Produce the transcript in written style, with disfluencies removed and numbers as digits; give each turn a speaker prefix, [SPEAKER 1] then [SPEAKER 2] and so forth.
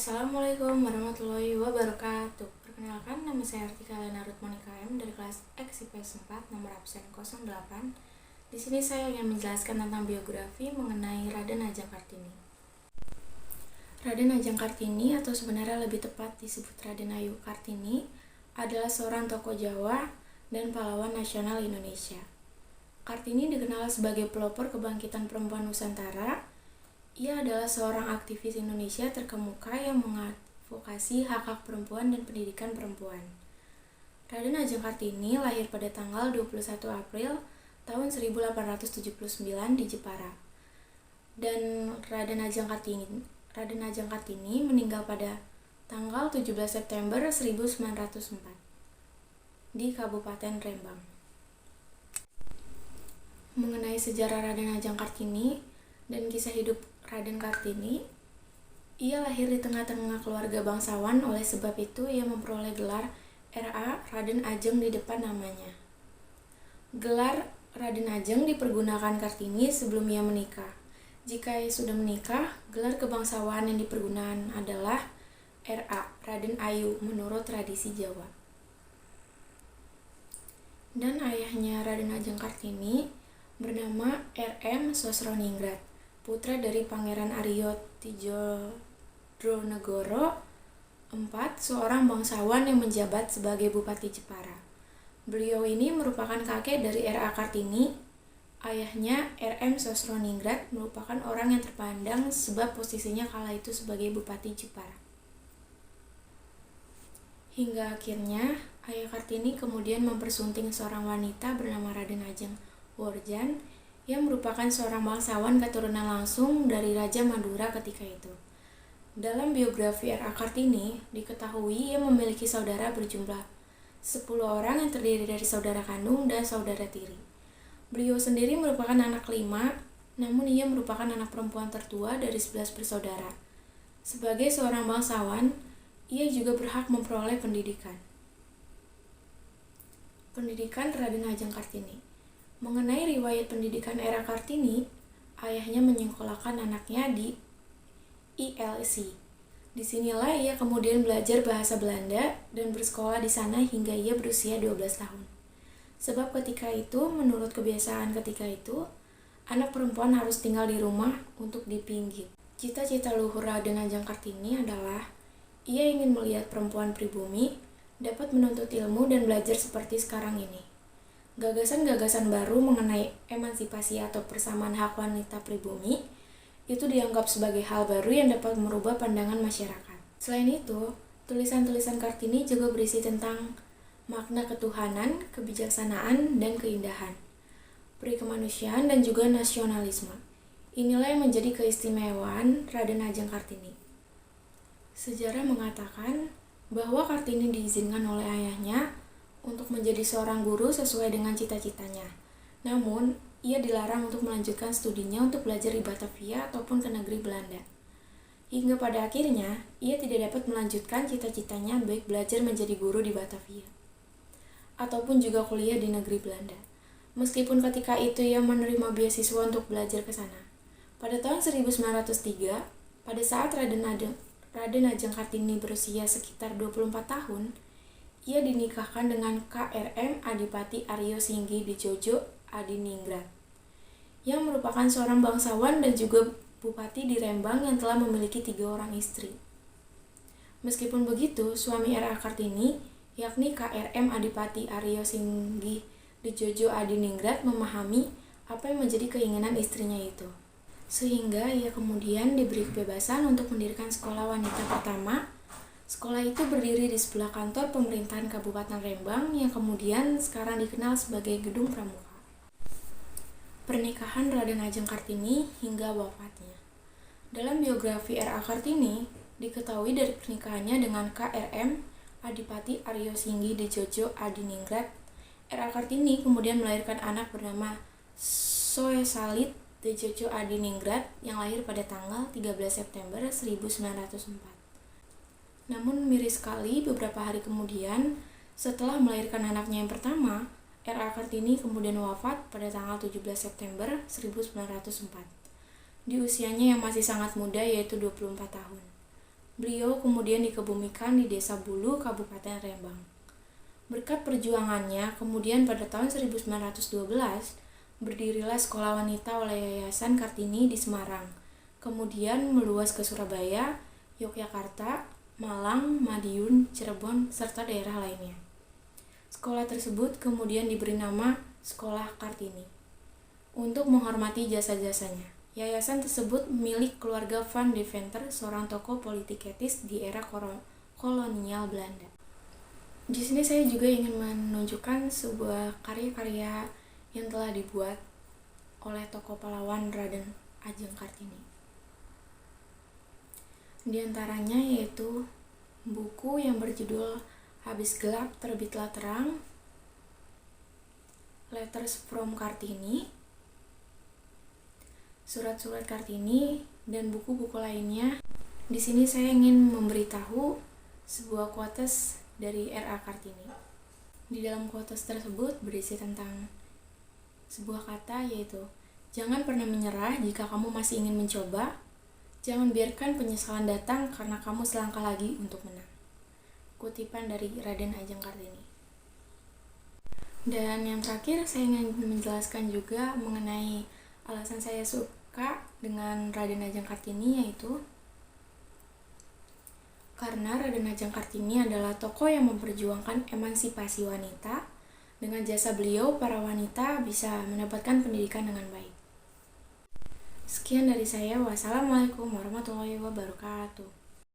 [SPEAKER 1] Assalamualaikum warahmatullahi wabarakatuh. Perkenalkan, nama saya Artika Lena Rutmani KM dari kelas X IPS 4 nomor absen 08. Di sini saya ingin menjelaskan tentang biografi mengenai Raden Ajeng Kartini. Raden Ajeng Kartini atau sebenarnya lebih tepat disebut Raden Ayu Kartini adalah seorang tokoh Jawa dan pahlawan nasional Indonesia. Kartini dikenal sebagai pelopor kebangkitan perempuan Nusantara. Ia adalah seorang aktivis Indonesia terkemuka yang mengadvokasi hak-hak perempuan dan pendidikan perempuan. Raden Ajeng Kartini lahir pada tanggal 21 April tahun 1879 di Jepara. Dan Raden Ajeng Kartini meninggal pada tanggal 17 September 1904 di Kabupaten Rembang. Mengenai sejarah Raden Ajeng Kartini dan kisah hidup Raden Kartini, ia lahir di tengah-tengah keluarga bangsawan, oleh sebab itu ia memperoleh gelar R.A. Raden Ajeng di depan namanya. Gelar Raden Ajeng dipergunakan Kartini sebelum ia menikah. Jika ia sudah menikah, gelar kebangsawan yang dipergunakan adalah R.A. Raden Ayu menurut tradisi Jawa. Dan ayahnya Raden Ajeng Kartini bernama R.M. Sosroningrat, putra dari Pangeran Aryo Tidjodronegoro IV, seorang bangsawan yang menjabat sebagai Bupati Jepara. Beliau ini merupakan kakek dari R.A. Kartini. Ayahnya R.M. Sosroningrat merupakan orang yang terpandang sebab posisinya kala itu sebagai Bupati Jepara. Hingga akhirnya ayah Kartini kemudian mempersunting seorang wanita bernama Raden Ajeng Worjan yang merupakan seorang bangsawan keturunan langsung dari Raja Madura ketika itu. Dalam biografi R.A. Kartini, diketahui ia memiliki saudara berjumlah 10 orang yang terdiri dari saudara kandung dan saudara tiri. Beliau sendiri merupakan anak kelima, namun ia merupakan anak perempuan tertua dari 11 bersaudara. Sebagai seorang bangsawan, ia juga berhak memperoleh pendidikan. Pendidikan Raden Ajeng Kartini. Mengenai riwayat pendidikan R.A. Kartini, ayahnya menyekolahkan anaknya di ILC. Disinilah ia kemudian belajar bahasa Belanda dan bersekolah di sana hingga ia berusia 12 tahun. Sebab ketika itu, menurut kebiasaan ketika itu, anak perempuan harus tinggal di rumah untuk dipinggit. Cita-cita luhur Raden Ajeng Kartini adalah ia ingin melihat perempuan pribumi dapat menuntut ilmu dan belajar seperti sekarang ini. Gagasan-gagasan baru mengenai emansipasi atau persamaan hak wanita pribumi itu dianggap sebagai hal baru yang dapat merubah pandangan masyarakat. Selain itu, tulisan-tulisan Kartini juga berisi tentang makna ketuhanan, kebijaksanaan, dan keindahan, peri kemanusiaan, dan juga nasionalisme. Inilah yang menjadi keistimewaan Raden Ajeng Kartini. Sejarah mengatakan bahwa Kartini diizinkan oleh ayahnya untuk menjadi seorang guru sesuai dengan cita-citanya. Namun, ia dilarang untuk melanjutkan studinya untuk belajar di Batavia ataupun ke negeri Belanda. Hingga pada akhirnya, ia tidak dapat melanjutkan cita-citanya baik belajar menjadi guru di Batavia ataupun juga kuliah di negeri Belanda. Meskipun ketika itu ia menerima beasiswa untuk belajar ke sana. Pada tahun 1903, pada saat Raden Ajeng Kartini berusia sekitar 24 tahun, ia dinikahkan dengan K.R.M. Adipati Aryo Singgi Dijojo Adiningrat, yang merupakan seorang bangsawan dan juga bupati di Rembang yang telah memiliki 3 orang istri. Meskipun begitu, suami R.A. Kartini, yakni K.R.M. Adipati Aryo Singgi Dijojo Adiningrat, memahami apa yang menjadi keinginan istrinya itu. Sehingga ia kemudian diberi kebebasan untuk mendirikan sekolah wanita pertama. Sekolah itu berdiri di sebelah kantor pemerintahan Kabupaten Rembang yang kemudian sekarang dikenal sebagai Gedung Pramuka. Pernikahan Raden Ajeng Kartini hingga wafatnya. Dalam biografi R.A. Kartini, diketahui dari pernikahannya dengan K.R.M. Adipati Aryo Singgi Dijojo Adiningrat, R.A. Kartini kemudian melahirkan anak bernama Soesalit Dijojo Adiningrat yang lahir pada tanggal 13 September 1904. Namun miris sekali, beberapa hari kemudian, setelah melahirkan anaknya yang pertama, R.A. Kartini kemudian wafat pada tanggal 17 September 1904. Di usianya yang masih sangat muda, yaitu 24 tahun. Beliau kemudian dikebumikan di Desa Bulu, Kabupaten Rembang. Berkat perjuangannya, kemudian pada tahun 1912, berdirilah sekolah wanita oleh Yayasan Kartini di Semarang. Kemudian meluas ke Surabaya, Yogyakarta, Malang, Madiun, Cirebon, serta daerah lainnya. Sekolah tersebut kemudian diberi nama Sekolah Kartini untuk menghormati jasa-jasanya. Yayasan tersebut milik keluarga Van Deventer, seorang tokoh politik etis di era kolonial Belanda. Di sini saya juga ingin menunjukkan sebuah karya-karya yang telah dibuat oleh tokoh pahlawan Raden Ajeng Kartini. Di antaranya yaitu buku yang berjudul Habis Gelap Terbitlah Terang, Letters from Kartini, surat-surat Kartini, dan buku-buku lainnya. Di sini saya ingin memberitahu sebuah quotes dari R.A. Kartini. Di dalam quotes tersebut berisi tentang sebuah kata, yaitu jangan pernah menyerah jika kamu masih ingin mencoba. Jangan biarkan penyesalan datang karena kamu selangkah lagi untuk menang. Kutipan dari Raden Ajeng Kartini. Dan yang terakhir, saya ingin menjelaskan juga mengenai alasan saya suka dengan Raden Ajeng Kartini, yaitu karena Raden Ajeng Kartini adalah tokoh yang memperjuangkan emansipasi wanita. Dengan jasa beliau, para wanita bisa mendapatkan pendidikan dengan baik. Sekian dari saya. Wassalamualaikum warahmatullahi wabarakatuh.